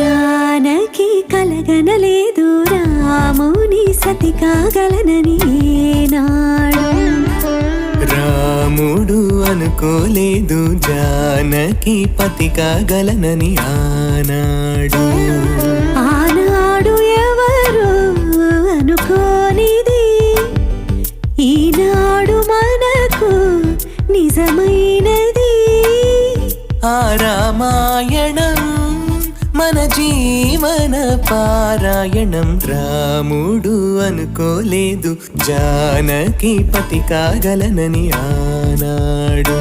జానకి కలగనలేదు రాముని సతి కాగలనని ఏనాడు. రాముడు అనుకోలేదు జానకి పతి కాగలనని ఆనాడు. ఆనాడు ఎవరు అనుకోనిది ఈనాడు మనకు నిజమైనది. ఆ రామాయణం మన జీవన పారాయణం. రాముడు అనుకోలేదు జానకి పతి కాగలనని ఆనాడు.